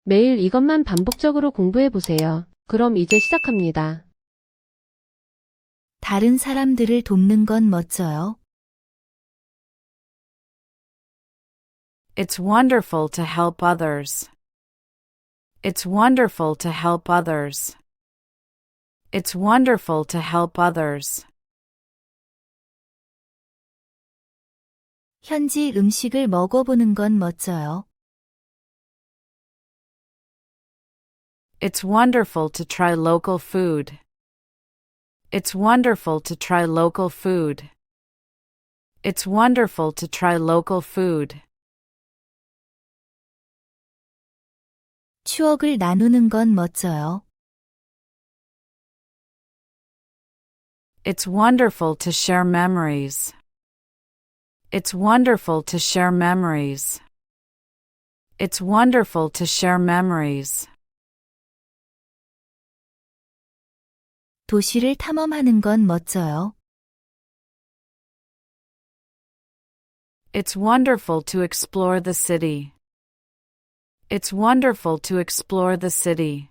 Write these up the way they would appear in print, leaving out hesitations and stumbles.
매일 이것만 반복적으로 공부해 보세요. 그럼 이제 시작합니다. 다른 사람들을 돕는 건 멋져요. It's wonderful to help others. It's wonderful to help others. It's wonderful to help others. 현지 음식을 먹어보는 건 멋져요. It's wonderful to try local food. It's wonderful to try local food. It's wonderful to try local food. 추억을 나누는 건 멋져요. It's wonderful to share memories. It's wonderful to share memories. It's wonderful to share memories. 도시를 탐험하는 건 멋져요. It's wonderful to explore the city. It's wonderful to explore the city.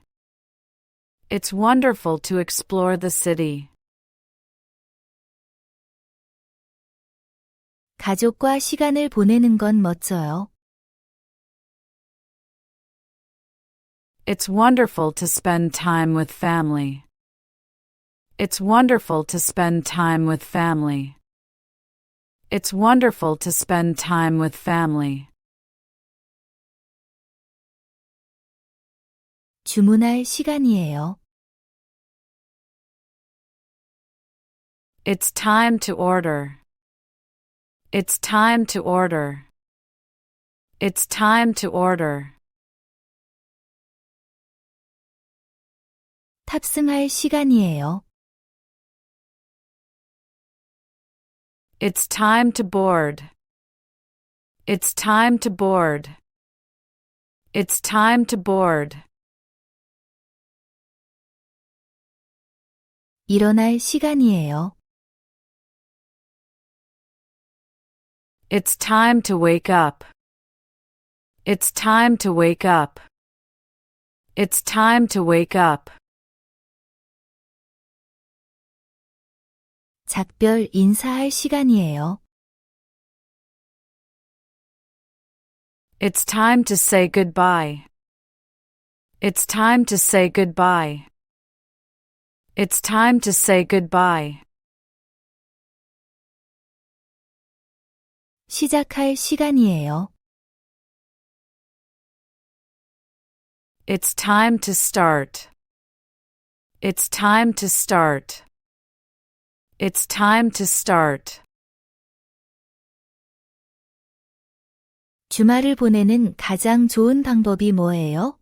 It's wonderful to explore the city. 가족과 시간을 보내는 건 멋져요. It's wonderful to spend time with family. It's wonderful to spend time with family. It's wonderful to spend time with family. 주문할 시간이에요. It's time to order. It's time to order. It's time to order. 탑승할 시간이에요. It's time to board. It's time to board. It's time to board. 일어날 시간이에요. It's time to wake up. It's time to wake up. It's time to wake up. 작별 인사할 시간이에요. It's time to say goodbye. It's time to say goodbye. It's time to say goodbye. 시작할 시간이에요. It's time to start. It's time to start. It's time to start. 주말을 보내는 가장 좋은 방법이 뭐예요?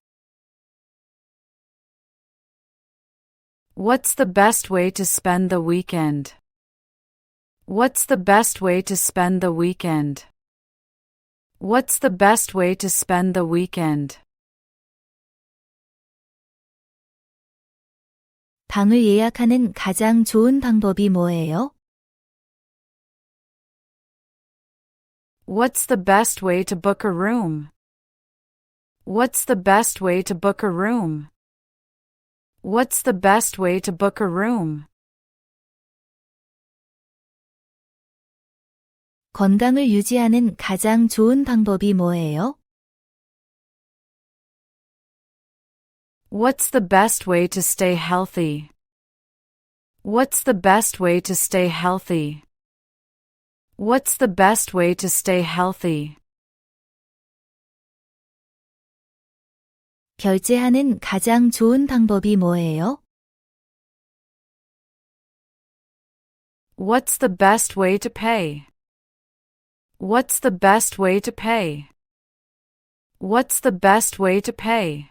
What's the best way to spend the weekend? What's the best way to spend the weekend? What's the best way to spend the weekend? 방을 예약하는 가장 좋은 방법이 뭐예요? What's the best way to book a room? What's the best way to book a room? What's the best way to book a room? 건강을 유지하는 가장 좋은 방법이 뭐예요? What's the best way to stay healthy? What's the best way to stay healthy? What's the best way to stay healthy? 결제하는 가장 좋은 방법이 뭐예요? What's the best way to pay? What's the best way to pay? What's the best way to pay?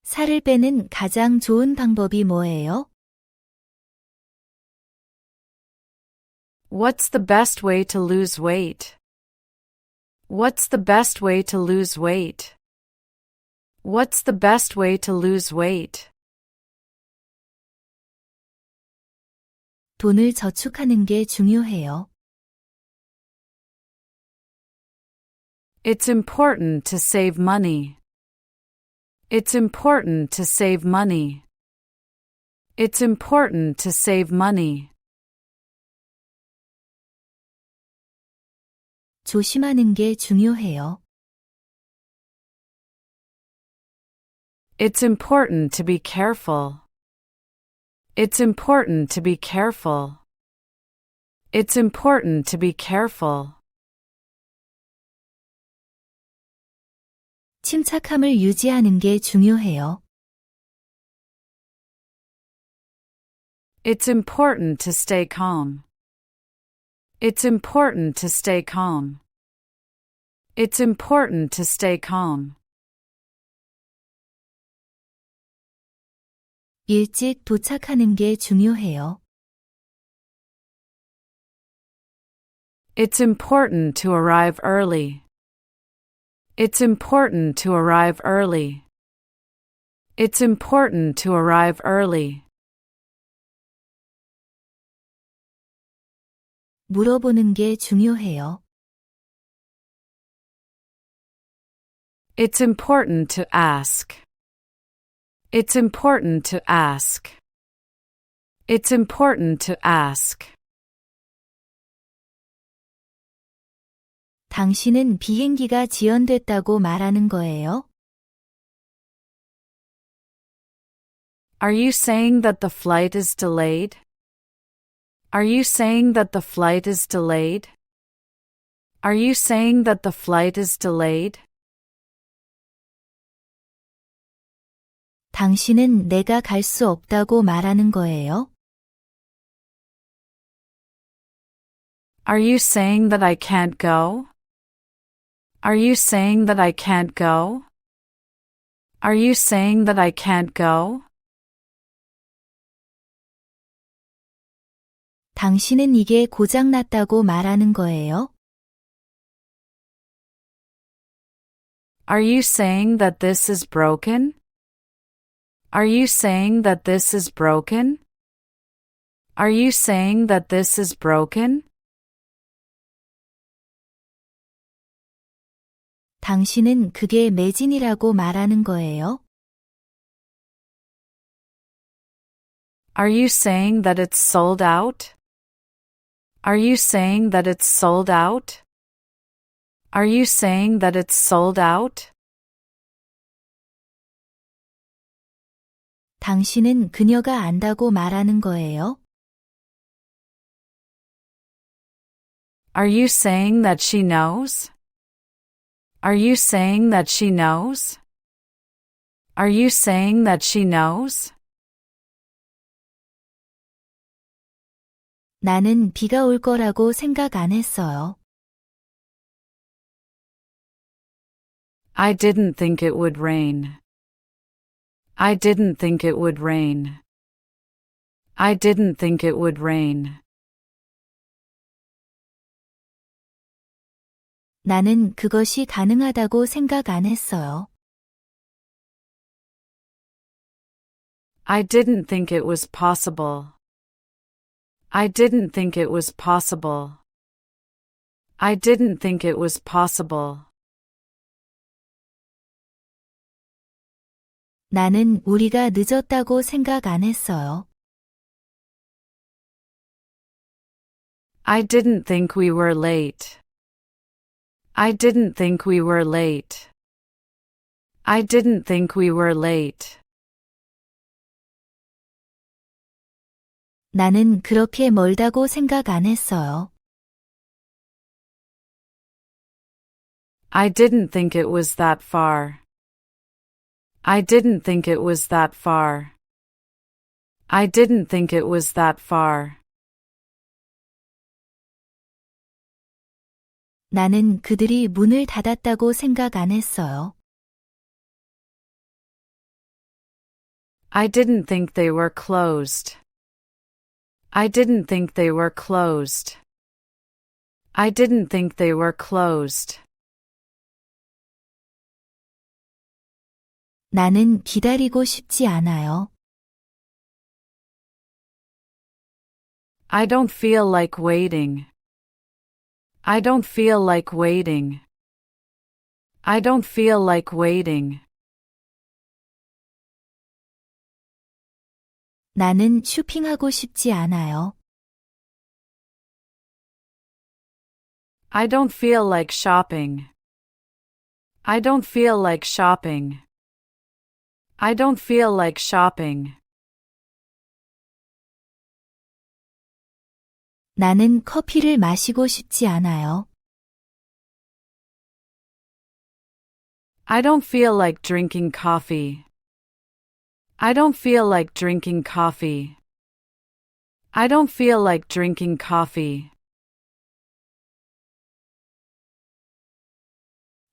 살을 빼는 가장 좋은 방법이 뭐예요? What's the best way to lose weight? What's the best way to lose weight? What's the best way to lose weight? 돈을 저축하는 게 중요해요. It's important to save money. It's important to save money. It's important to save money. 조심하는 게 중요해요. It's important to be careful. It's important to be careful. It's important to be careful. 침착함을 유지하는 게 중요해요. It's important to stay calm. It's important to stay calm. It's important to stay calm. 일찍 도착하는 게 중요해요. It's important to arrive early. It's important to arrive early. It's important to arrive early. 물어보는 게 중요해요. It's important to ask. It's important to ask. It's important to ask. 당신은 비행기가 지연됐다고 말하는 거예요? Are you saying that the flight is delayed? Are you saying that the flight is delayed? Are you saying that the flight is delayed? 당신은 내가 갈 수 없다고 말하는 거예요? Are you saying that I can't go? Are you saying that I can't go? Are you saying that I can't go? 당신은 이게 고장났다고 말하는 거예요? Are you saying that this is broken? Are you saying that this is broken? Are you saying that this is broken? 당신은 그게 매진이라고 말하는 거예요? Are you saying that it's sold out? Are you saying that it's sold out? Are you saying that it's sold out? 당신은 그녀가 안다고 말하는 거예요? Are you saying that she knows? Are you saying that she knows? Are you saying that she knows? 나는 비가 올 거라고 생각 안 했어요. I didn't think it would rain. I didn't think it would rain. I didn't think it would rain. 나는 그것이 가능하다고 생각 안 했어요. I didn't think it was possible. I didn't think it was possible. I didn't think it was possible. 나는 우리가 늦었다고 생각 안 했어요. I didn't think we were late. I didn't think we were late. I didn't think we were late. 나는 그렇게 멀다고 생각 안 했어요. I didn't think it was that far. I didn't think it was that far. I didn't think it was that far. 나는 그들이 문을 닫았다고 생각 안 했어요. I didn't think they were closed. I didn't think they were closed. I didn't think they were closed. 나는 기다리고 싶지 않아요. I don't feel like waiting. I don't feel like waiting. I don't feel like waiting. 나는 쇼핑하고 싶지 않아요. I don't feel like shopping. I don't feel like shopping. I don't feel like shopping. 나는 커피를 마시고 싶지 않아요. I don't feel like drinking coffee. I don't feel like drinking coffee. I don't feel like drinking coffee.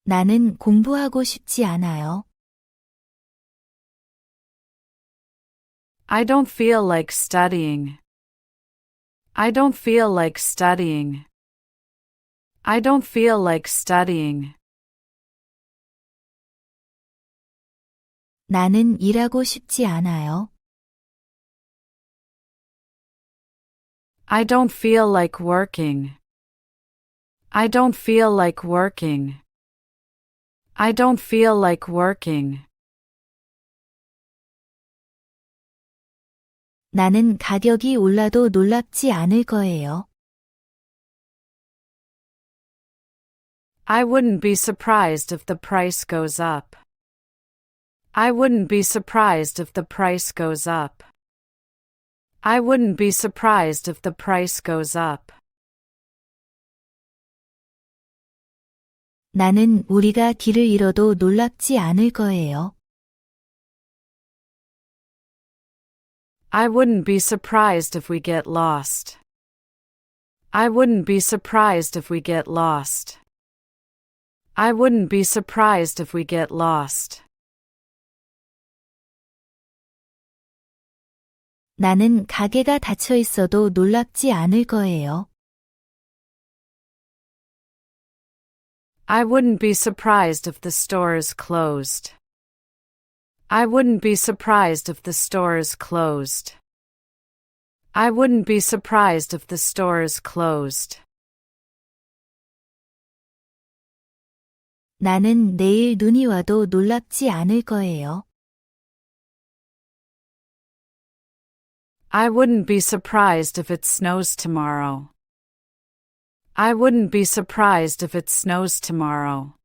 나는 공부하고 싶지 않아요. I don't feel like studying. I don't feel like studying. I don't feel like studying. 나는 일하고 싶지 않아요. I don't feel like working. I don't feel like working. I don't feel like working. 나는 가격이 올라도 놀랍지 않을 거예요. I wouldn't be surprised if the price goes up. I wouldn't be surprised if the price goes up. I wouldn't be surprised if the price goes up. 나는 우리가 길을 잃어도 놀랍지 않을 거예요. I wouldn't be surprised if we get lost. I wouldn't be surprised if we get lost. I wouldn't be surprised if we get lost. 나는 가게가 닫혀 있어도 놀랍지 않을 거예요. I wouldn't be surprised if the store is closed. I wouldn't be surprised if the store is closed. I wouldn't be surprised if the store is closed. 나는 내일 눈이 와도 놀랍지 않을 거예요. I wouldn't be surprised if it snows tomorrow. I wouldn't be surprised if it snows tomorrow.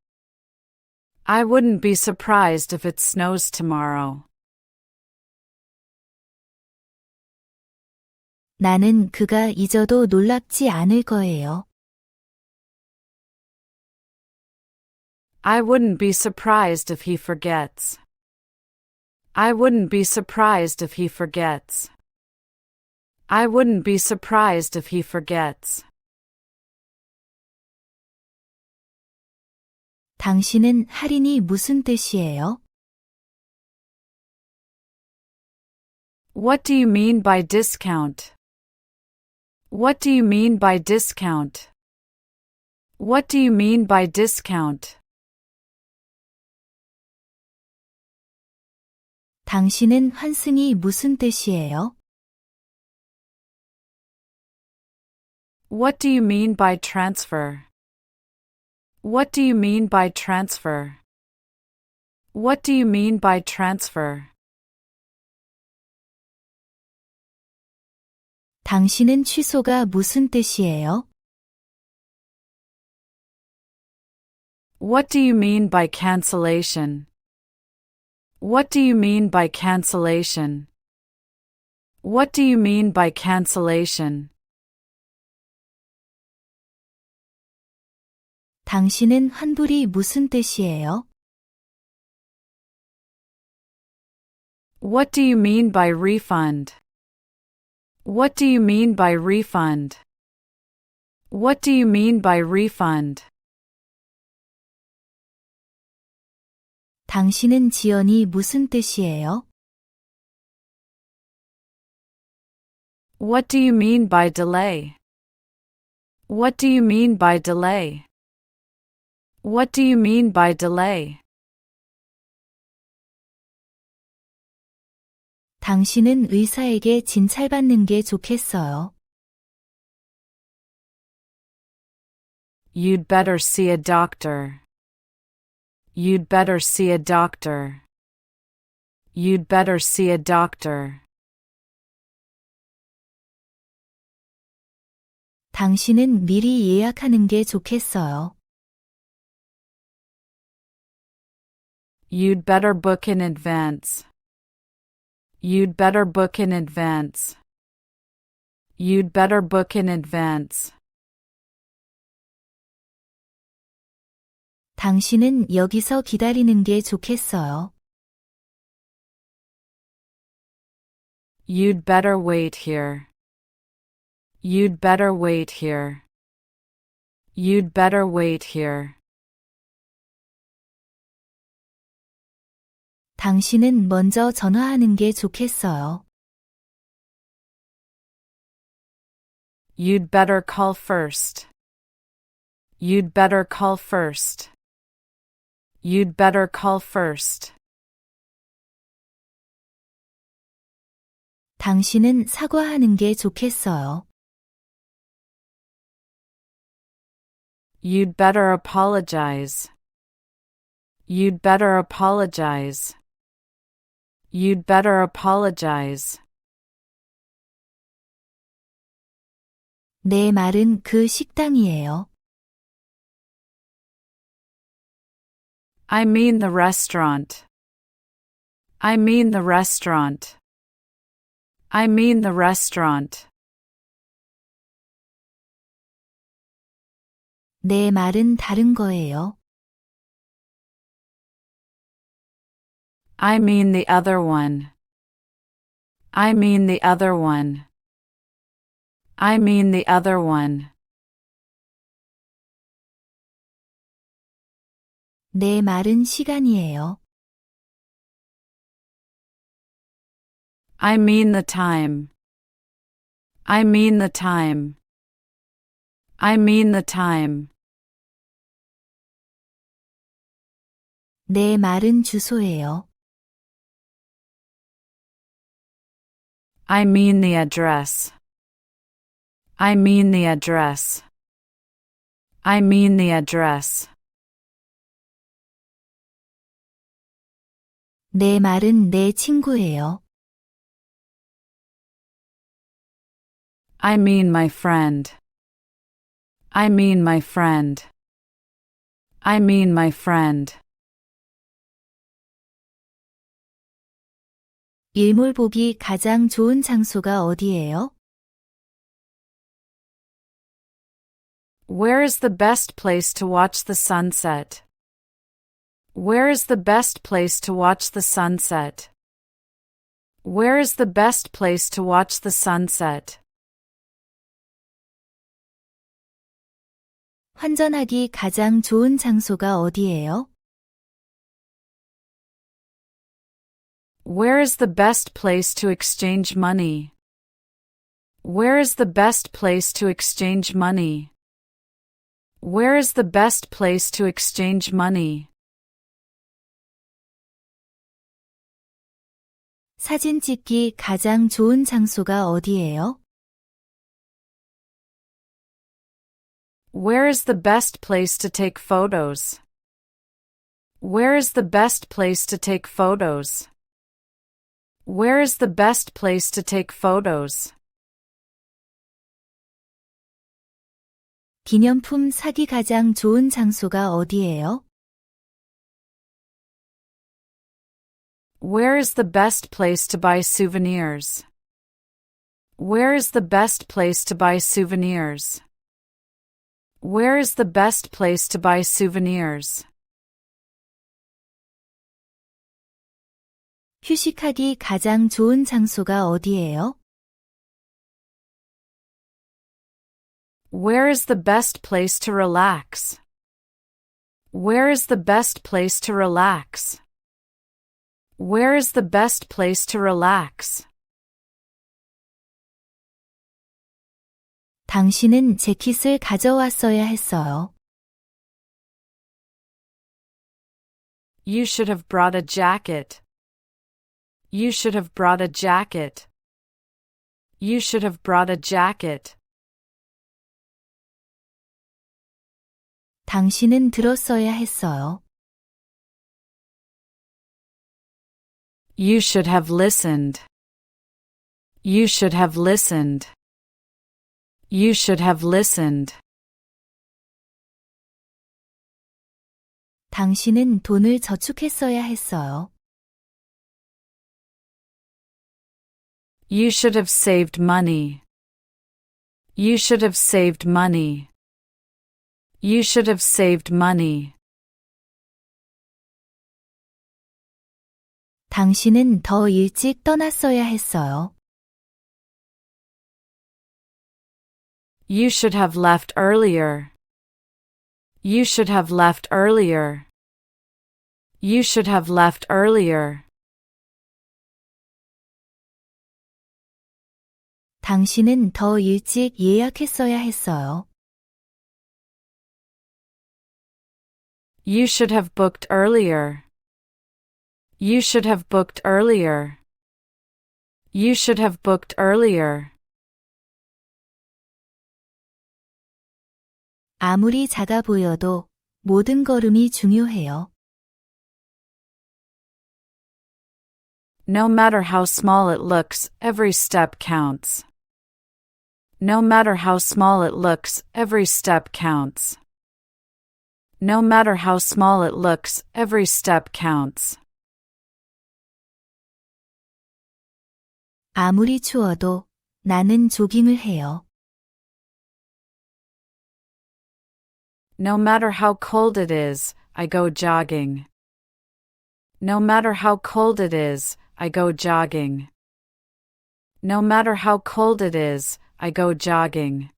I wouldn't be surprised if it snows tomorrow. 나는 그가 잊어도 놀랍지 않을 거예요. I wouldn't be surprised if he forgets. I wouldn't be surprised if he forgets. I wouldn't be surprised if he forgets. 당신은 할인이 무슨 뜻이에요? What do you mean by discount? What do you mean by discount? What do you mean by discount? 당신은 환승이 무슨 뜻이에요? What do you mean by transfer? What do you mean by transfer? What do you mean by transfer? 당신은 취소가 무슨 뜻이에요? What do you mean by cancellation? What do you mean by cancellation? What do you mean by cancellation? 당신은 환불이 무슨 뜻이에요? What do you mean by refund? What do you mean by refund? What do you mean by refund? 당신은 지연이 무슨 뜻이에요? What do you mean by delay? What do you mean by delay? What do you mean by delay? 당신은 의사에게 진찰받는 게 좋겠어요. You'd better see a doctor. You'd better see a doctor. You'd better see a doctor. 당신은 미리 예약하는 게 좋겠어요. You'd better book in advance. You'd better book in advance. You'd better book in advance. 당신은 여기서 기다리는 게 좋겠어요. You'd better wait here. You'd better wait here. You'd better wait here. 당신은 먼저 전화하는 게 좋겠어요. You'd better call first. You'd better call first. You'd better call first. 당신은 사과하는 게 좋겠어요. You'd better apologize. You'd better apologize. You'd better apologize. 내 말은 그 식당이에요. I mean the restaurant. I mean the restaurant. I mean the restaurant. 내 말은 다른 거예요. I mean the other one. I mean the other one. I mean the other one. 내 말은 시간이에요. I mean the time. I mean the time. I mean the time. 내 말은 주소예요. I mean the address. I mean the address. I mean the address. 내 말은 내 친구예요. I mean my friend. I mean my friend. I mean my friend. 일몰 보기 가장 좋은 장소가 어디예요? Where is the best place to watch the sunset? Where is the best place to watch the sunset? Where is the best place to watch the sunset? 환전하기 가장 좋은 장소가 어디예요? Where is the best place to exchange money? Where is the best place to exchange money? Where is the best place to exchange money? 사진 찍기 가장 좋은 장소가 어디예요? Where is the best place to take photos? Where is the best place to take photos? Where is the best place to take photos? 기념품 사기 가장 좋은 장소가 어디예요? Where is the best place to buy souvenirs? Where is the best place to buy souvenirs? Where is the best place to buy souvenirs? 휴식하기 가장 좋은 장소가 어디예요? Where is the best place to relax? Where is the best place to relax? Where is the best place to relax? 당신은 재킷을 가져왔어야 했어요. You should have brought a jacket. You should have brought a jacket. You should have brought a jacket. 당신은 들었어야 했어요. You should have listened. You should have listened. You should have listened. 당신은 돈을 저축했어야 했어요. You should have saved money. You should have saved money. You should have saved money. 당신은 더 일찍 떠났어야 했어요. You should have left earlier. You should have left earlier. You should have left earlier. 당신은 더 일찍 예약했어야 했어요. You should have booked earlier. You should have booked earlier. You should have booked earlier. 아무리 작아 보여도 모든 걸음이 중요해요. No matter how small it looks, every step counts. No matter how small it looks, every step counts. No matter how small it looks, every step counts. 아무리 추워도 나는 조깅을 해요. No matter how cold it is, I go jogging. No matter how cold it is, I go jogging. No matter how cold it is, I go jogging.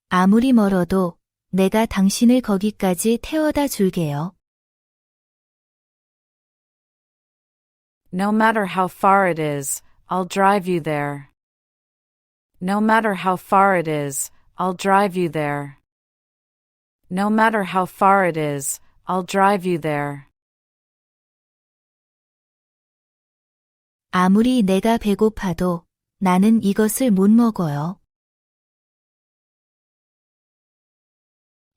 아무리 멀어도 내가 당신을 거기까지 태워다 줄게요. No matter how far it is, I'll drive you there. No matter how far it is, I'll drive you there. No matter how far it is, I'll drive you there. 아무리 내가 배고파도 나는 이것을 못 먹어요.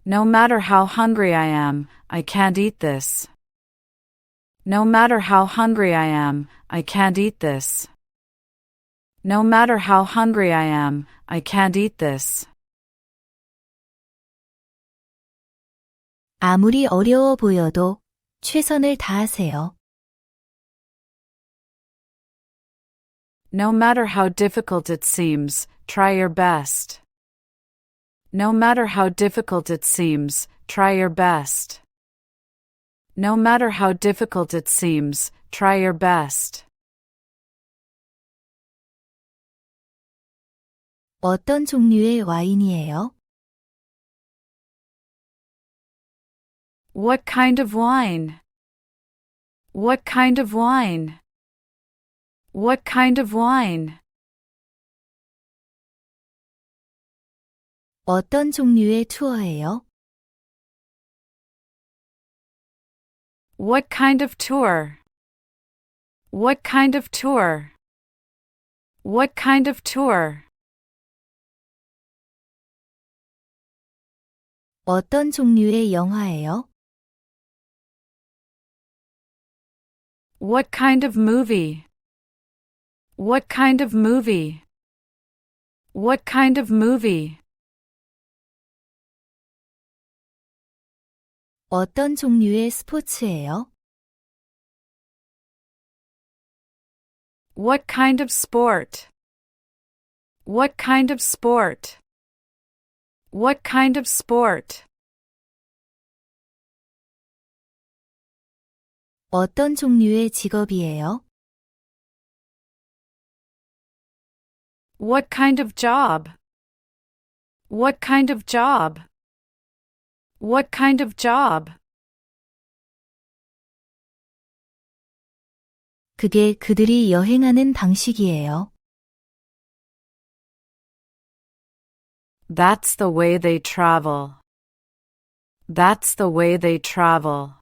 No matter how hungry I am, I can't eat this. No matter how hungry I am, I can't eat this. No matter how hungry I am, I can't eat this. 아무리 어려워 보여도 최선을 다하세요. No matter how difficult it seems, try your best. No matter how difficult it seems, try your best. No matter how difficult it seems, try your best. 어떤 종류의 와인이에요? What kind of wine? What kind of wine? What kind of wine? 어떤 종류의 투어예요? What kind of tour? What kind of tour? What kind of tour? 어떤 종류의 영화예요? What kind of movie? What kind of movie? What kind of movie? 어떤 종류의 스포츠예요? What kind of sport? What kind of sport? What kind of sport? 어떤 종류의 직업이에요? What kind of job? What kind of job? What kind of job? 그게 그들이 여행하는 방식이에요. That's the way they travel. That's the way they travel.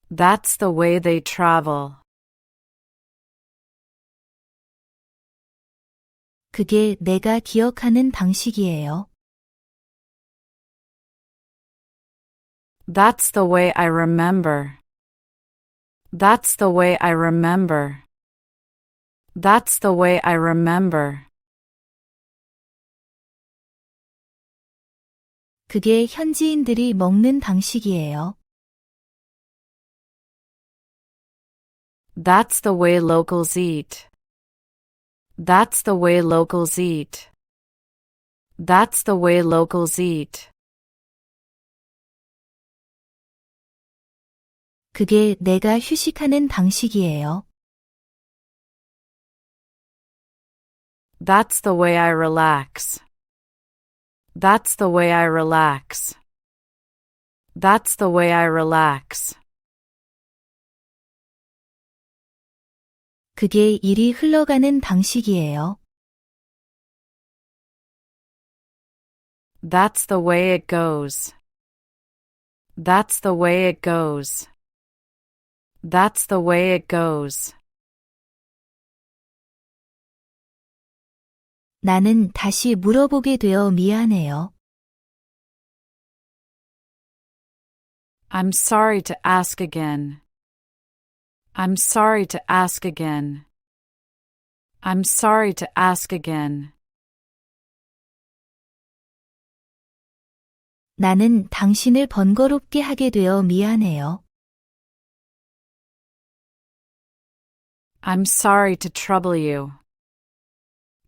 That's the way they travel. 그게 내가 기억하는 방식이에요. That's the way I remember. That's the way I remember. That's the way I remember. 그게 현지인들이 먹는 방식이에요. That's the way locals eat. That's the way locals eat. That's the way locals eat. 그게 내가 휴식하는 방식이에요. That's the way I relax. That's the way I relax. That's the way I relax. 그게 일이 흘러가는 방식이에요. That's the way it goes. That's the way it goes. That's the way it goes. 나는 다시 물어보게 되어 미안해요. I'm sorry to ask again. I'm sorry to ask again. I'm sorry to ask again. 나는 당신을 번거롭게 하게 되어 미안해요. I'm sorry to trouble you.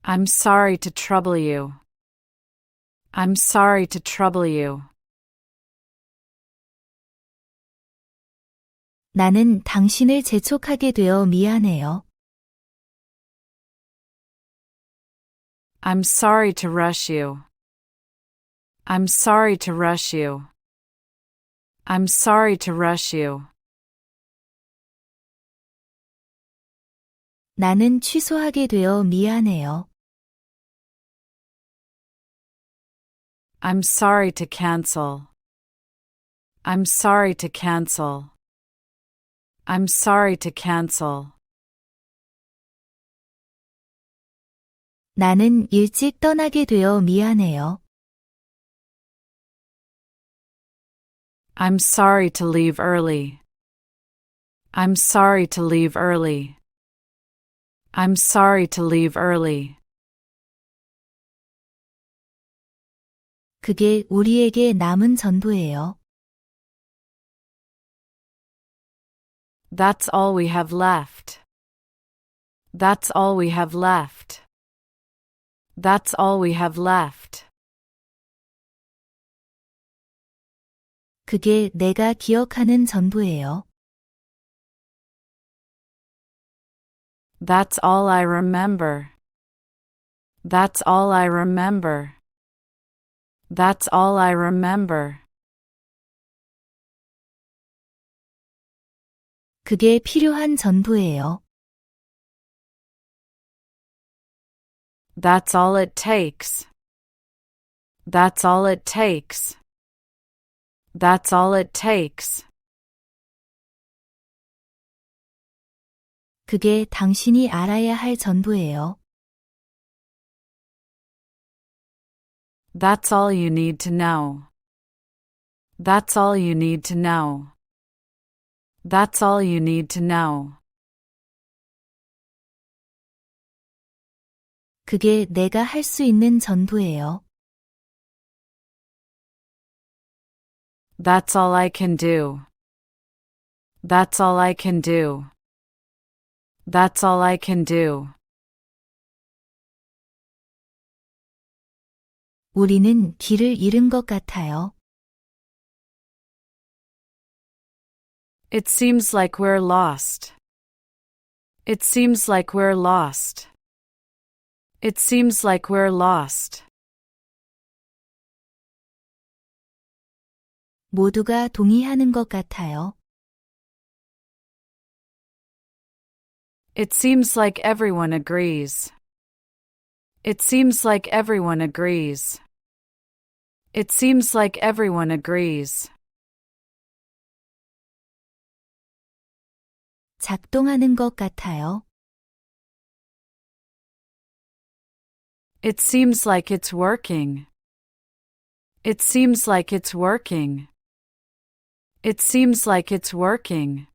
I'm sorry to trouble you. I'm sorry to trouble you. 나는 당신을 재촉하게 되어 미안해요. I'm sorry to rush you. I'm sorry to rush you. I'm sorry to rush you. 나는 취소하게 되어 미안해요. I'm sorry to cancel. I'm sorry to cancel. I'm sorry to cancel. 나는 일찍 떠나게 되어 미안해요. I'm sorry to leave early. I'm sorry to leave early. I'm sorry to leave early. 그게 우리에게 남은 전부예요. That's all we have left. That's all we have left. That's all we have left. 그게 내가 기억하는 전부예요. That's all I remember. That's all I remember. That's all I remember. 그게 필요한 전부예요. That's all it takes. That's all it takes. That's all it takes. 그게 당신이 알아야 할 전부예요. That's all you need to know. That's all you need to know. That's all you need to know. 그게 내가 할 수 있는 전부예요. That's all I can do. That's all I can do. That's all I can do. 우리는 길을 잃은 것 같아요. It seems like we're lost. It seems like we're lost. It seems like we're lost. 모두가 동의하는 것 같아요. It seems like everyone agrees. It seems like everyone agrees. It seems like everyone agrees. 작동하는 것 같아요. It seems like it's working. It seems like it's working. It seems like it's working.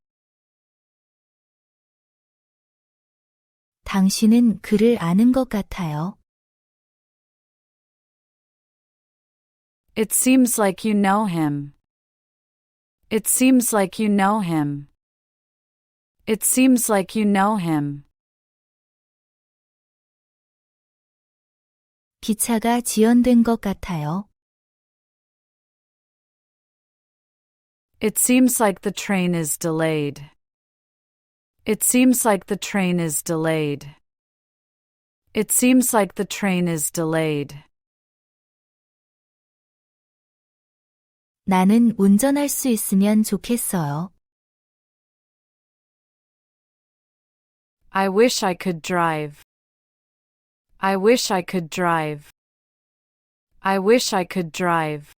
당신은 그를 아는 것 같아요. It seems like you know him. It seems like you know him. It seems like you know him. 기차가 지연된 것 같아요. It seems like the train is delayed. It seems like the train is delayed. It seems like the train is delayed. 나는 운전할 수 있으면 좋겠어요. I wish I could drive. I wish I could drive. I wish I could drive.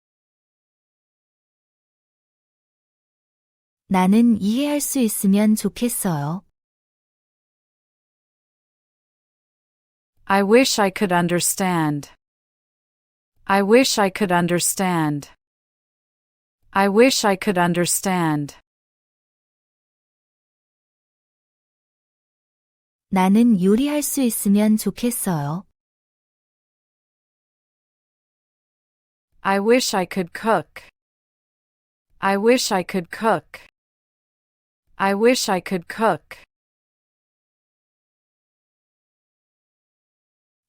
나는 이해할 수 있으면 좋겠어요. I wish I could understand. I wish I could understand. I wish I could understand. 나는 요리할 수 있으면 좋겠어요. I wish I could cook. I wish I could cook. I wish I could cook.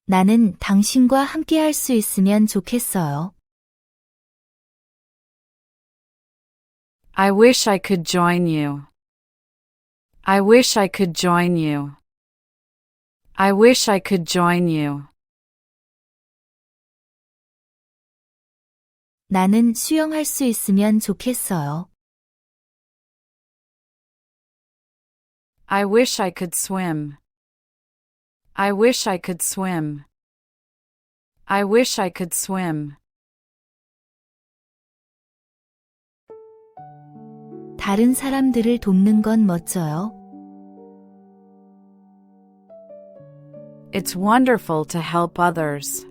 나는 당신과 함께 할 수 있으면 좋겠어요. I wish I could join you. I wish I could join you. I wish I could join you. 나는 수영할 수 있으면 좋겠어요. I wish I could swim. I wish I could swim. I wish I could swim. 다른 사람들을 돕는 건 멋져요. It's wonderful to help others.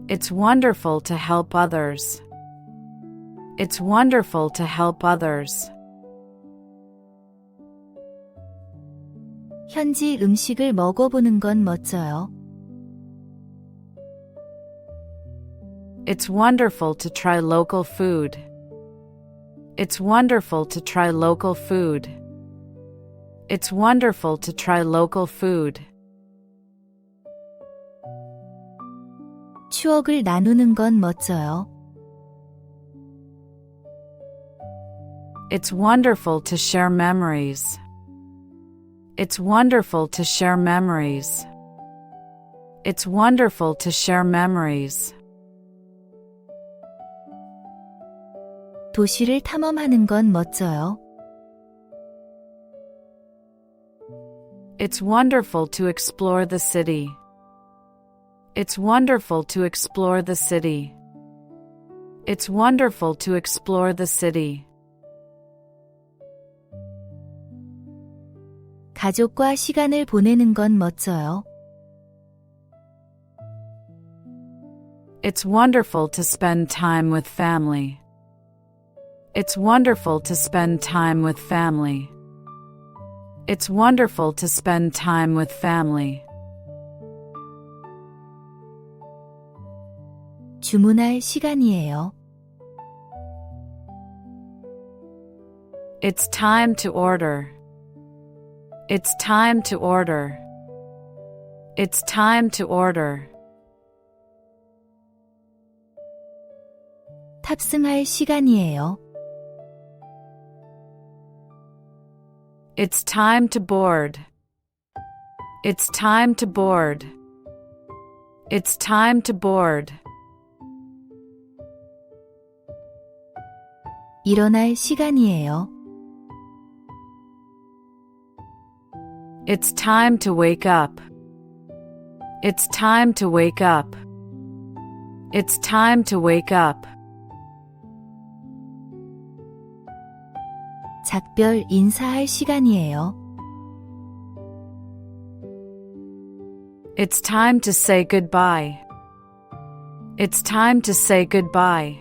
It's wonderful to help others. It's wonderful to help others. 현지 음식을 먹어보는 건 멋져요. It's wonderful to try local food. It's wonderful to try local food. It's wonderful to try local food. 추억을 나누는 건 멋져요. It's wonderful to share memories. It's wonderful to share memories. It's wonderful to share memories. 도시를 탐험하는 건 멋져요. It's wonderful to explore the city. It's wonderful to explore the city. It's wonderful to explore the city. 가족과 시간을 보내는 건 멋져요. It's wonderful to spend time with family. It's wonderful to spend time with family. It's wonderful to spend time with family. 주문할 시간이에요. It's time to order. It's time to order. It's time to order. 탑승할 시간이에요. It's time to board. It's time to board. It's time to board. 일어날 시간이에요. It's time to wake up. It's time to wake up. It's time to wake up. 작별 인사할 시간이에요. It's time to say goodbye. It's time to say goodbye.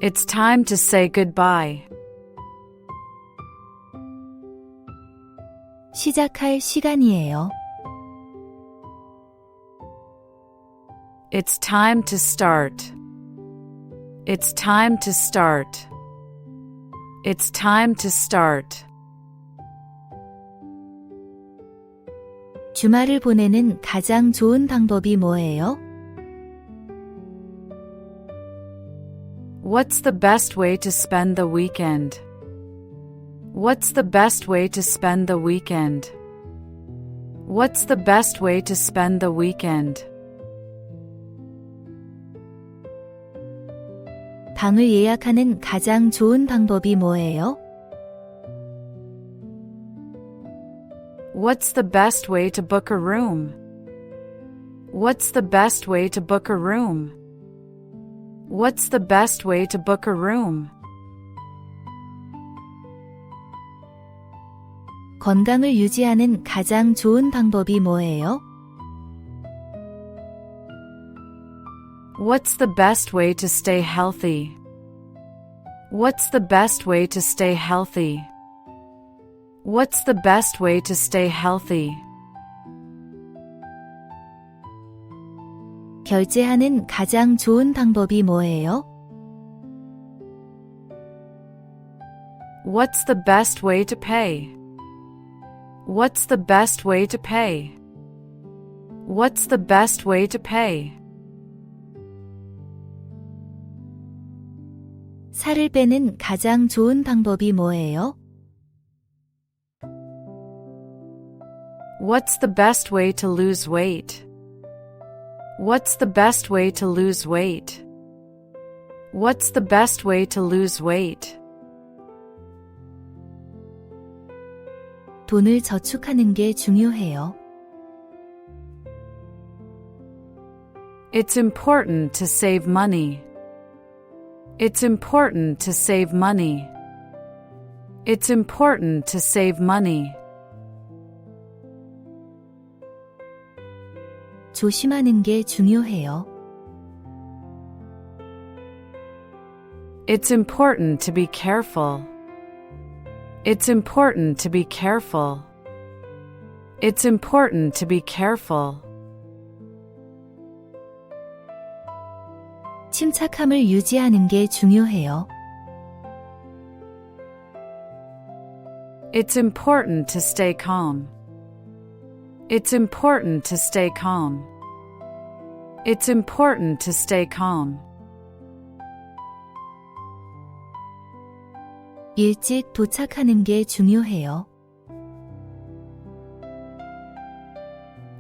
It's time to say goodbye. 시작할 시간이에요. It's time to start. It's time to start. It's time to start. 주말을 보내는 가장 좋은 방법이 뭐예요? What's the best way to spend the weekend? What's the best way to spend the weekend? What's the best way to spend the weekend? 방을 예약하는 가장 좋은 방법이 뭐예요? What's the best way to book a room? What's the best way to book a room? What's the best way to book a room? 건강을 유지하는 가장 좋은 방법이 뭐예요? What's the best way to stay healthy? What's the best way to stay healthy? What's the best way to stay healthy? 결제하는 가장 좋은 방법이 뭐예요? What's the best way to pay? What's the best way to pay? What's the best way to pay? 살을 빼는 가장 좋은 방법이 뭐예요? What's the best way to lose weight? What's the best way to lose weight? What's the best way to lose weight? 돈을 저축하는 게 중요해요. It's important to save money. It's important to save money. It's important to save money. 조심하는 게 중요해요. It's important to be careful. It's important to be careful. It's important to be careful. 침착함을 유지하는 게 중요해요. It's important to stay calm. It's important to stay calm. It's important to stay calm. 일찍 도착하는 게 중요해요.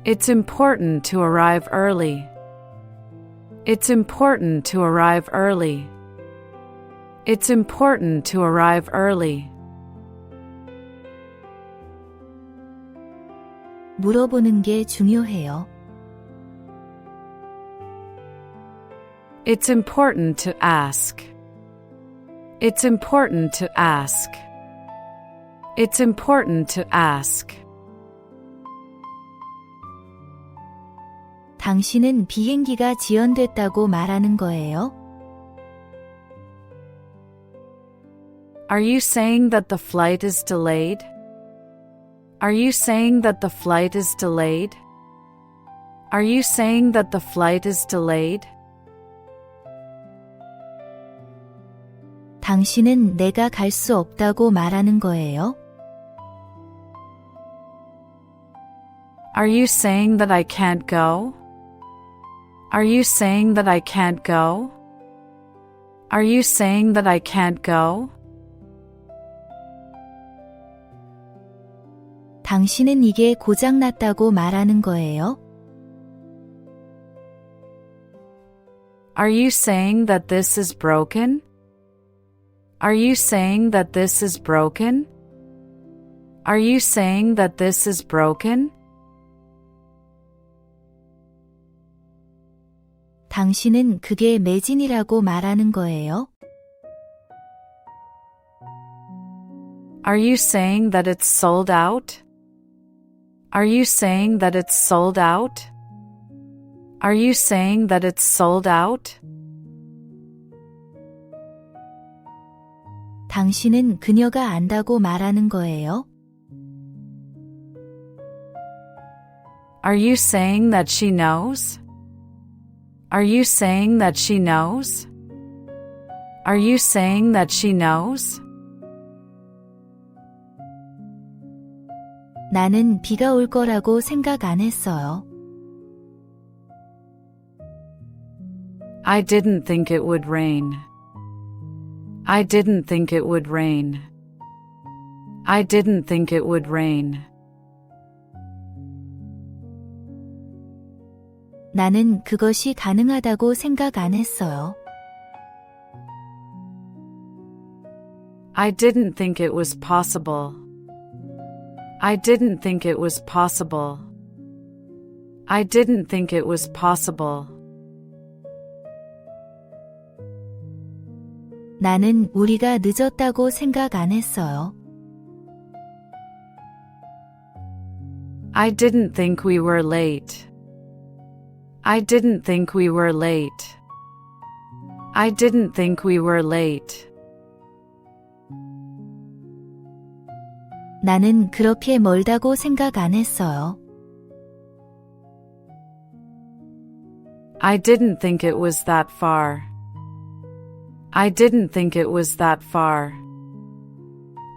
It's important to arrive early. It's important to arrive early. It's important to arrive early. 물어보는 게 중요해요. It's important to ask. It's important to ask. It's important to ask. 당신은 비행기가 지연됐다고 말하는 거예요? Are you saying that the flight is delayed? Are you saying that the flight is delayed? Are you saying that the flight is delayed? 당신은 내가 갈 수 없다고 말하는 거예요? Are you saying that I can't go? Are you saying that I can't go? Are you saying that I can't go? 당신은 이게 고장났다고 말하는 거예요? Are you saying that this is broken? Are you saying that this is broken? Are you saying that this is broken? 당신은 그게 매진이라고 말하는 거예요? Are you saying that it's sold out? Are you saying that it's sold out? Are you saying that it's sold out? 당신은 그녀가 안다고 말하는 거예요? Are you saying that she knows? Are you saying that she knows? Are you saying that she knows? 나는 비가 올 거라고 생각 안 했어요. I didn't think it would rain. I didn't think it would rain. I didn't think it would rain. 나는 그것이 가능하다고 생각 안 했어요. I didn't think it was possible. I didn't think it was possible. I didn't think it was possible. 나는 우리가 늦었다고 생각 안 했어요. I didn't think we were late. I didn't think we were late. I didn't think we were late. 나는 그렇게 멀다고 생각 안 했어요. I didn't think it was that far. I didn't think it was that far.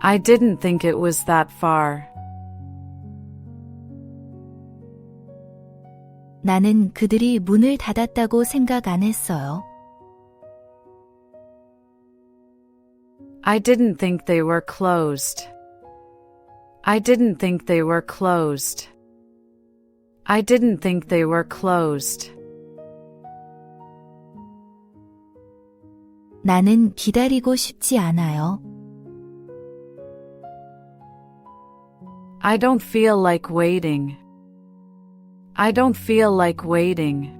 I didn't think it was that far. 나는 그들이 문을 닫았다고 생각 안 했어요. I didn't think they were closed. I didn't think they were closed. I didn't think they were closed. 나는 기다리고 싶지 않아요. I don't feel like waiting. I don't feel like waiting.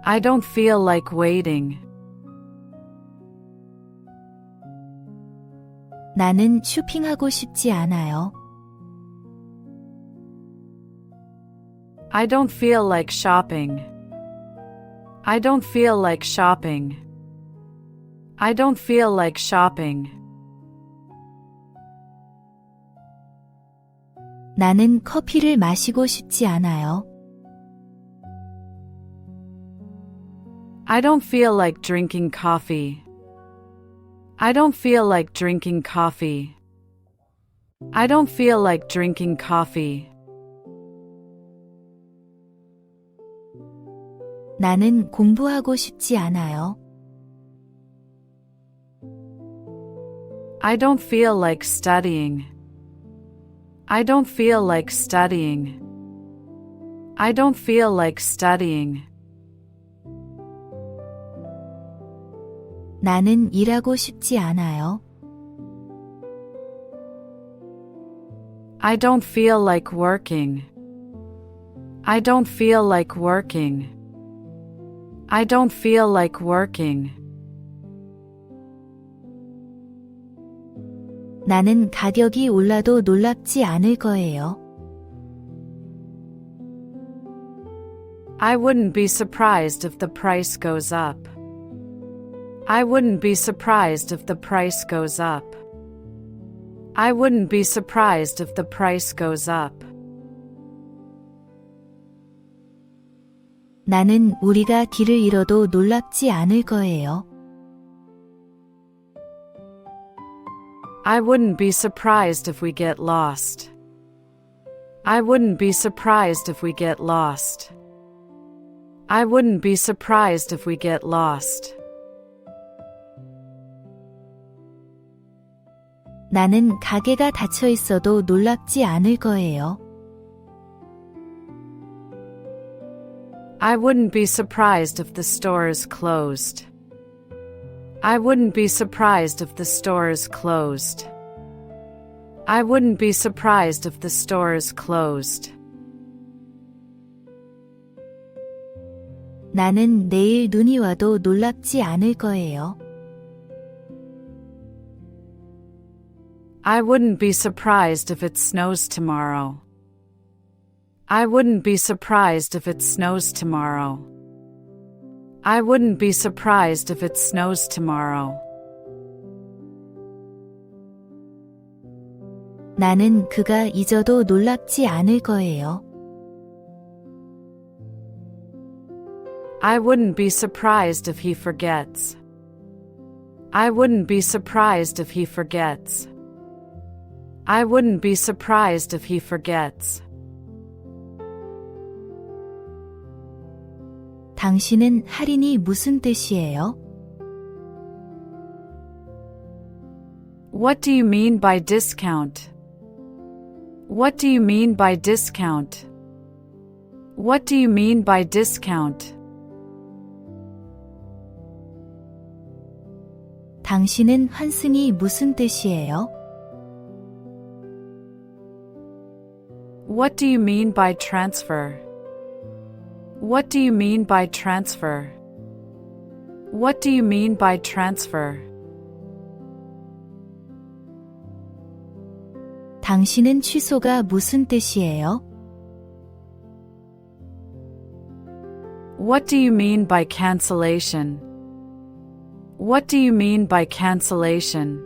I don't feel like waiting. 나는 쇼핑하고 싶지 않아요. I don't feel like shopping. I don't feel like shopping. I don't feel like shopping. 나는 커피를 마시고 싶지 않아요. I don't feel like drinking coffee. I don't feel like drinking coffee. I don't feel like drinking coffee. 나는 공부하고 싶지 않아요. I don't feel like studying. I don't feel like studying. I don't feel like studying. 나는 일하고 싶지 않아요. I don't feel like working. I don't feel like working. I don't feel like working. 나는 가격이 올라도 놀랍지 않을 거예요. I wouldn't be surprised if the price goes up. I wouldn't be surprised if the price goes up. I wouldn't be surprised if the price goes up. 나는 우리가 길을 잃어도 놀랍지 않을 거예요. I wouldn't be surprised if we get lost. I wouldn't be surprised if we get lost. I wouldn't be surprised if we get lost. 나는 가게가 닫혀 있어도 놀랍지 않을 거예요. I wouldn't be surprised if the store is closed. I wouldn't be surprised if the store is closed. I wouldn't be surprised if the store is closed. 나는 내일 눈이 와도 놀랍지 않을 거예요. I wouldn't be surprised if it snows tomorrow. I wouldn't be surprised if it snows tomorrow. I wouldn't be surprised if it snows tomorrow. 나는 그가 잊어도 놀랍지 않을 거예요. I wouldn't be surprised if he forgets. I wouldn't be surprised if he forgets. I wouldn't be surprised if he forgets. 당신은 할인이 무슨 뜻이에요? What do you mean by discount? What do you mean by discount? What do you mean by discount? 당신은 환승이 무슨 뜻이에요? What do you mean by transfer? What do you mean by transfer? What do you mean by transfer? 당신은 취소가 무슨 뜻이에요? What do you mean by cancellation? What do you mean by cancellation?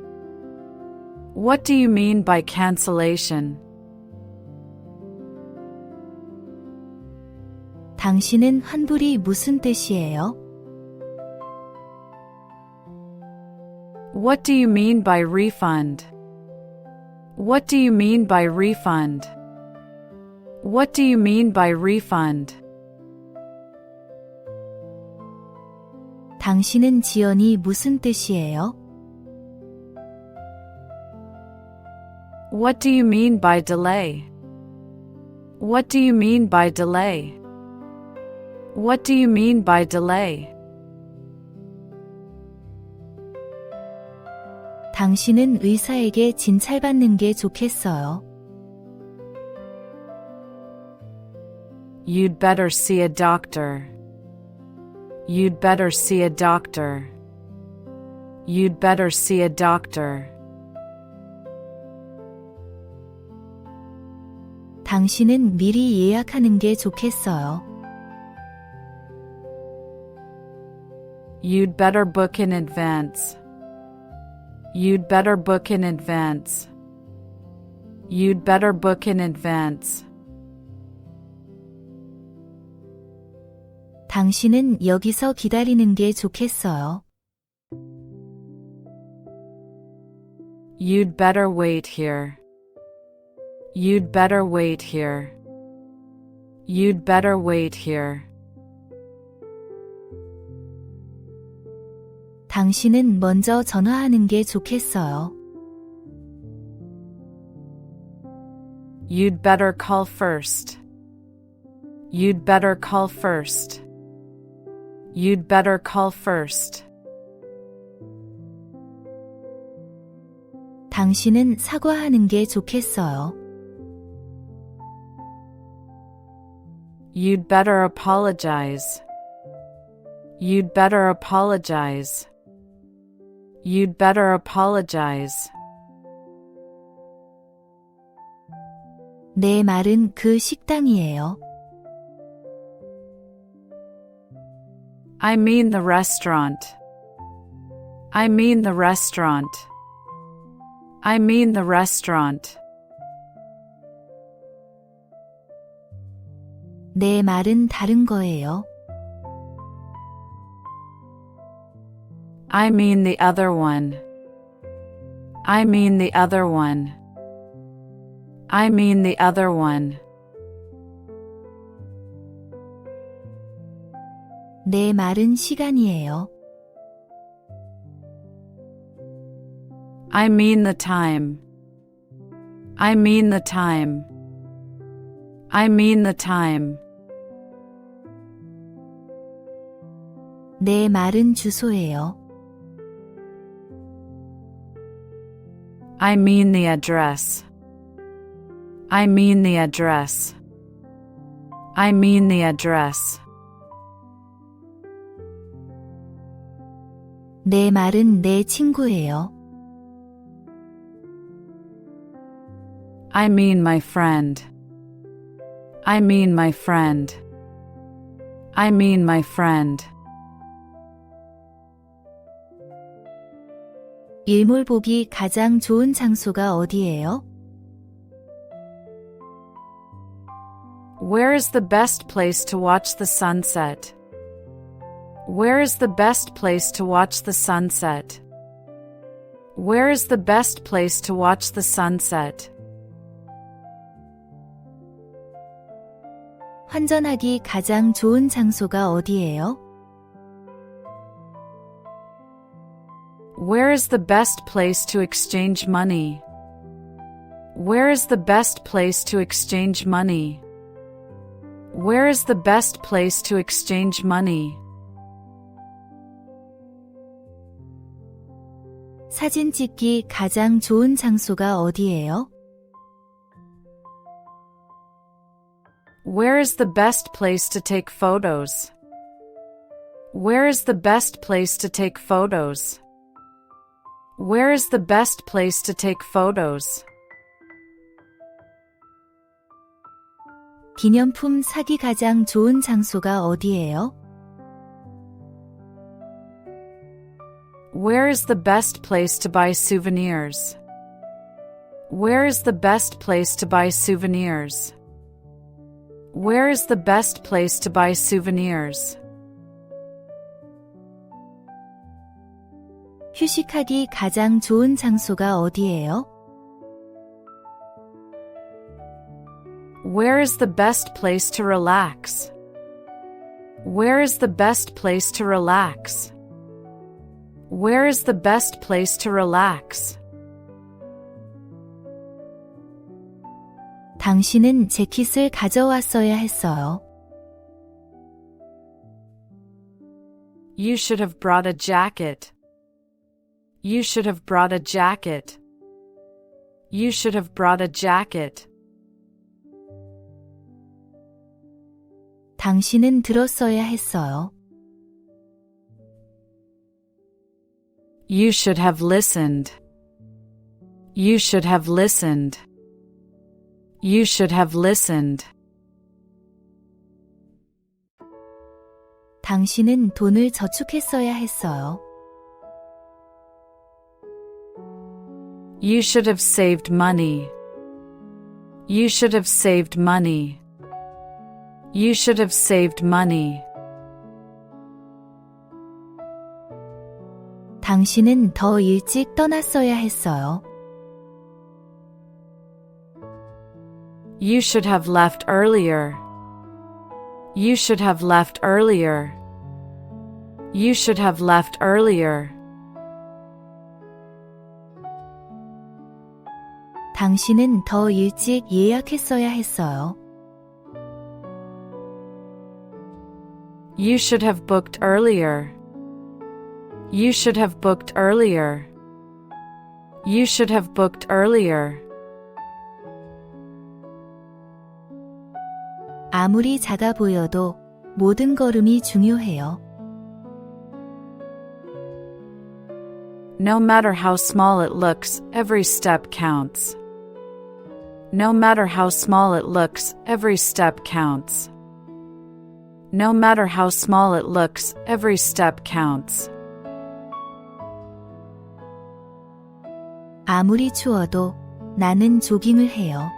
What do you mean by cancellation? 당신은 환불이 무슨 뜻이에요? What do you mean by refund? What do you mean by refund? What do you mean by refund? 당신은 지연이 무슨 뜻이에요? What do you mean by delay? What do you mean by delay? What do you mean by delay? 당신은 의사에게 진찰받는 게 좋겠어요. You'd better see a doctor. You'd better see a doctor. You'd better see a doctor. 당신은 미리 예약하는 게 좋겠어요. You'd better book in advance. You'd better book in advance. You'd better book in advance. 당신은 여기서 기다리는 게 좋겠어요. You'd better wait here. You'd better wait here. You'd better wait here. 당신은 먼저 전화하는 게 좋겠어요. You'd better call first. You'd better call first. You'd better call first. 당신은 사과하는 게 좋겠어요. You'd better apologize. You'd better apologize. You'd better apologize. 내 말은 그 식당이에요. I mean the restaurant. I mean the restaurant. I mean the restaurant. 내 말은 다른 거예요. I mean the other one. I mean the other one. I mean the other one. 내 말은 시간이에요. I mean the time. I mean the time. I mean the time. 내 말은 주소예요. I mean the address. I mean the address. I mean the address. 내 말은 내 친구예요. I mean my friend. I mean my friend. I mean my friend. 일몰 보기 가장 좋은 장소가 어디예요? Where is the best place to watch the sunset? Where is the best place to watch the sunset? Where is the best place to watch the sunset? 환전하기 가장 좋은 장소가 어디예요? Where is the best place to exchange money? Where is the best place to exchange money? Where is the best place to exchange money? 사진 찍기 가장 좋은 장소가 어디예요? Where is the best place to take photos? Where is the best place to take photos? Where is the best place to take photos? 기념품 사기 가장 좋은 장소가 어디예요? Where is the best place to buy souvenirs? Where is the best place to buy souvenirs? Where is the best place to buy souvenirs? 휴식하기 가장 좋은 장소가 어디예요? Where is the best place to relax? Where is the best place to relax? Where is the best place to relax? 당신은 재킷을 가져왔어야 했어요. You should have brought a jacket. You should have brought a jacket. You should have brought a jacket. 당신은 들었어야 했어요. You should have listened. You should have listened. You should have listened. 당신은 돈을 저축했어야 했어요. You should have saved money. You should have saved money. You should have saved money. 당신은 더 일찍 떠났어야 했어요. You should have left earlier. You should have left earlier. You should have left earlier. 당신은 더 일찍 예약했어야 했어요. You should have booked earlier. You should have booked earlier. You should have booked earlier. 아무리 작아 보여도 모든 걸음이 중요해요. No matter how small it looks, every step counts. No matter how small it looks, every step counts. No matter how small it looks, every step counts. 아무리 추워도 나는 조깅을 해요.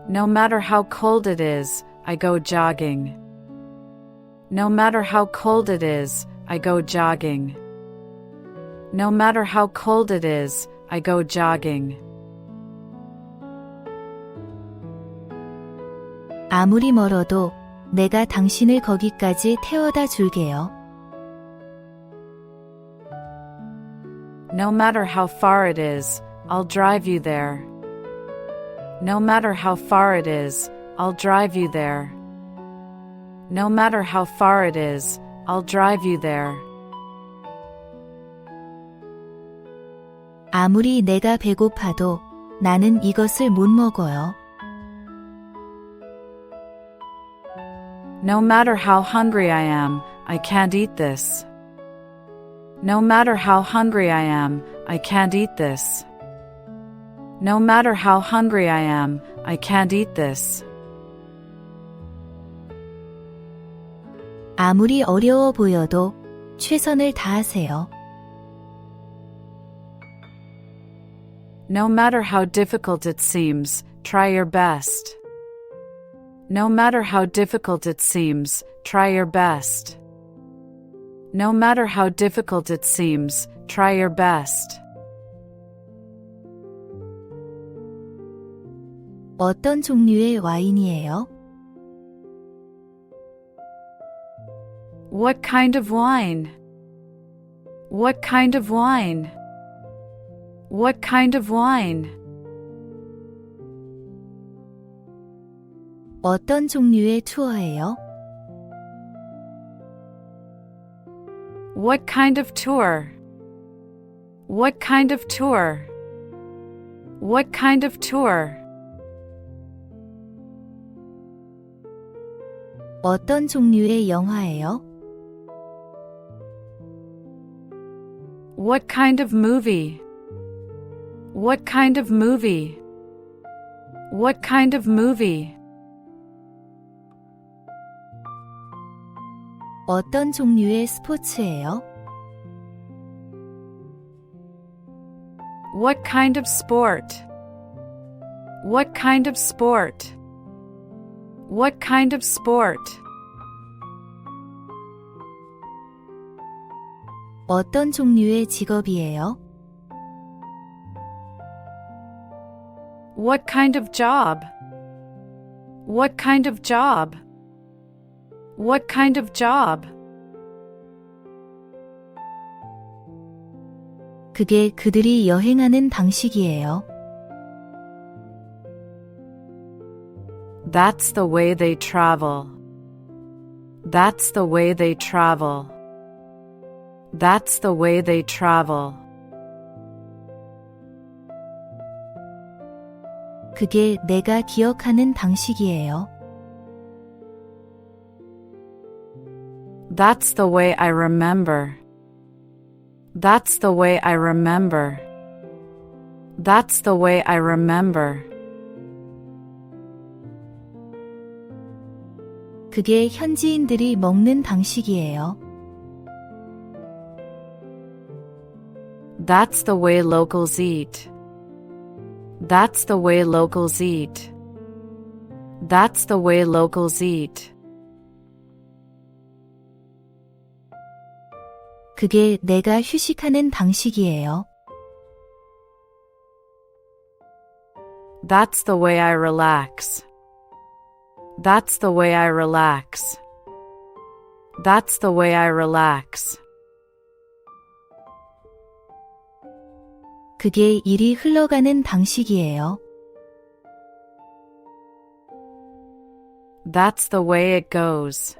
No matter how cold it is, I go jogging. No matter how cold it is, I go jogging. No matter how cold it is, I go jogging. 아무리 멀어도 내가 당신을 거기까지 태워다 줄게요. No matter how far it is, I'll drive you there. No matter how far it is, I'll drive you there. No matter how far it is, I'll drive you there. 아무리 내가 배고파도 나는 이것을 못 먹어요. No matter how hungry I am, I can't eat this. No matter how hungry I am, I can't eat this. No matter how hungry I am, I can't eat this. 아무리 어려워 보여도 최선을 다하세요. No matter how difficult it seems, try your best. No matter how difficult it seems, try your best. No matter how difficult it seems, try your best. 어떤 종류의 와인이에요? What kind of wine? What kind of wine? What kind of wine? 어떤 종류의 투어예요? What kind of tour? What kind of tour? What kind of tour? 어떤 종류의 영화예요? What kind of movie? What kind of movie? What kind of movie? 어떤 종류의 스포츠예요? What kind of sport? What kind of sport? What kind of sport? 어떤 종류의 직업이에요? What kind of job? What kind of job? What kind of job? 그게 그들이 여행하는 방식이에요. That's the way they travel. That's the way they travel. That's the way they travel. 그게 내가 기억하는 방식이에요. That's the way I remember. That's the way I remember. That's the way I remember. 그게 현지인들이 먹는 방식이에요. That's the way locals eat. That's the way locals eat. That's the way locals eat. 그게 내가 휴식하는 방식이에요. That's the way I relax. That's the way I relax. That's the way I relax. 그게 일이 흘러가는 방식이에요. That's the way it goes.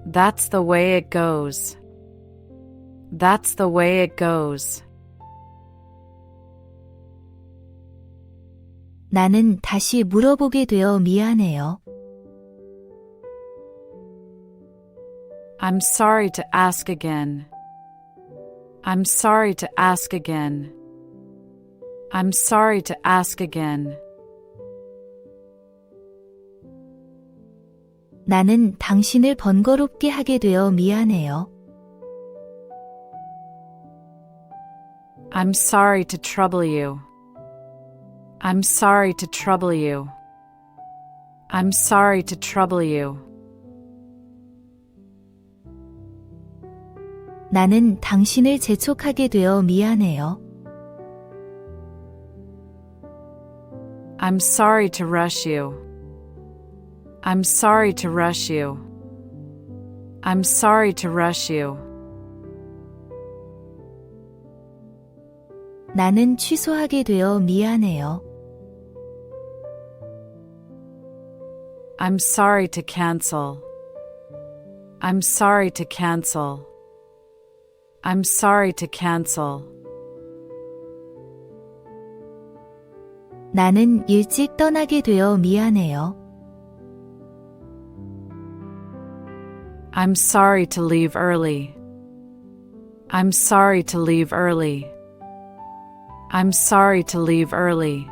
That's the way it goes. That's the way it goes. 나는 다시 물어보게 되어 미안해요. I'm sorry to ask again. I'm sorry to ask again. I'm sorry to ask again. 나는 당신을 번거롭게 하게 되어 미안해요. I'm sorry to trouble you. I'm sorry to trouble you. I'm sorry to trouble you. 나는 당신을 재촉하게 되어 미안해요. I'm sorry to rush you. I'm sorry to rush you. I'm sorry to rush you. 나는 취소하게 되어 미안해요. I'm sorry to cancel. I'm sorry to cancel. I'm sorry to cancel. 나는 일찍 떠나게 되어 미안해요. I'm sorry to leave early. I'm sorry to leave early. I'm sorry to leave early.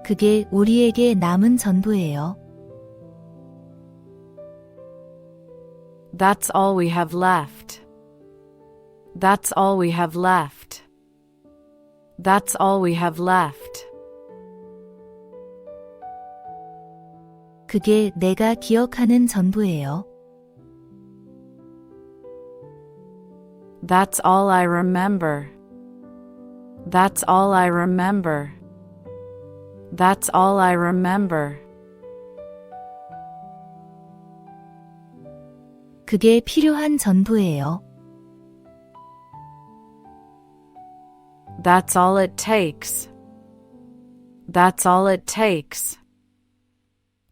그게 우리에게 남은 전부예요. That's all we have left. That's all we have left. That's all we have left. 그게 내가 기억하는 전부예요. That's all I remember. That's all I remember. That's all I remember. 그게 필요한 전부예요. That's all it takes. That's all it takes.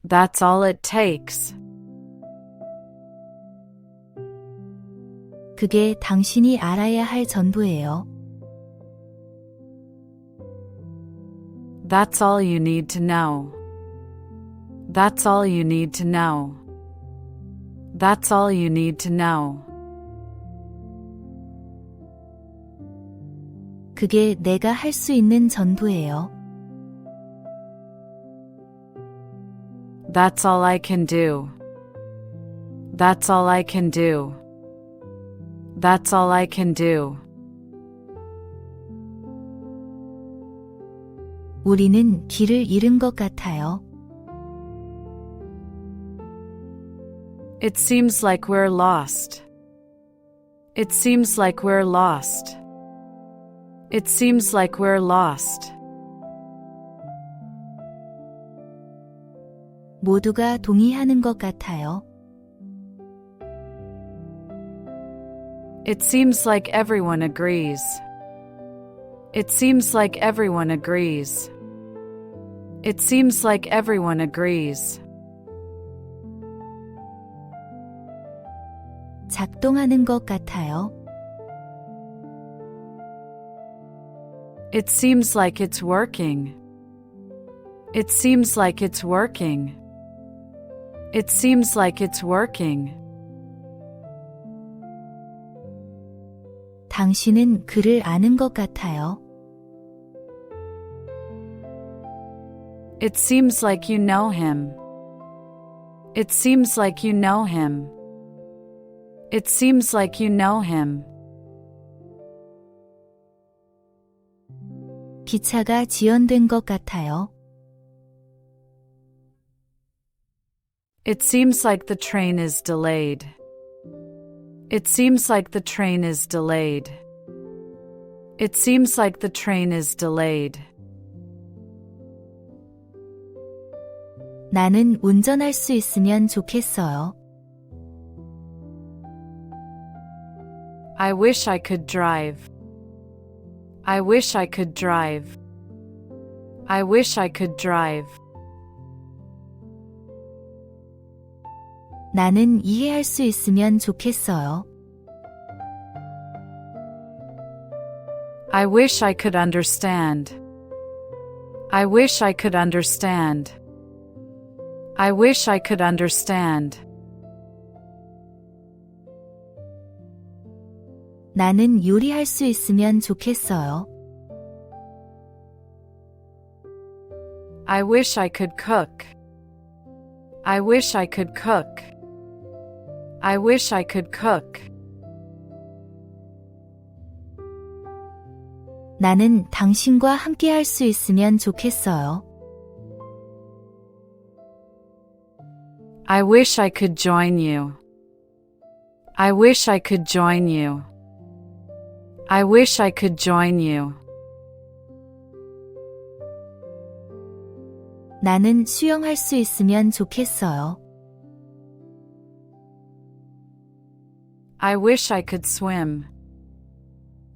That's all it takes. 그게 당신이 알아야 할 전부예요. That's all you need to know. That's all you need to know. That's all you need to know. 그게 내가 할 수 있는 전부예요. That's all I can do. That's all I can do. That's all I can do. 우리는 길을 잃은 것 같아요. It seems like we're lost. It seems like we're lost. It seems like we're lost. 모두가 동의하는 것 같아요. It seems like everyone agrees. It seems like everyone agrees. It seems like everyone agrees. 작동하는 것 같아요. It seems like it's working. It seems like it's working. It seems like it's working. 당신은 그를 아는 것 같아요. It seems like you know him. It seems like you know him. It seems like you know him. 기차가 지연된 것 같아요. It seems like the train is delayed. It seems like the train is delayed. It seems like the train is delayed. 나는 운전할 수 있으면 좋겠어요. I wish I could drive. I wish I could drive. I wish I could drive. 나는 이해할 수 있으면 좋겠어요. I wish I could understand. I wish I could understand. I wish I could understand. 나는 요리할 수 있으면 좋겠어요. I wish I could cook. I wish I could cook. I wish I could cook. 나는 당신과 함께 할 수 있으면 좋겠어요. I wish I could join you. I wish I could join you. I wish I could join you. 나는 수영할 수 있으면 좋겠어요. I wish I could swim.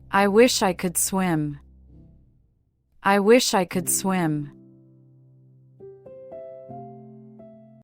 I wish I could swim. I wish I could swim.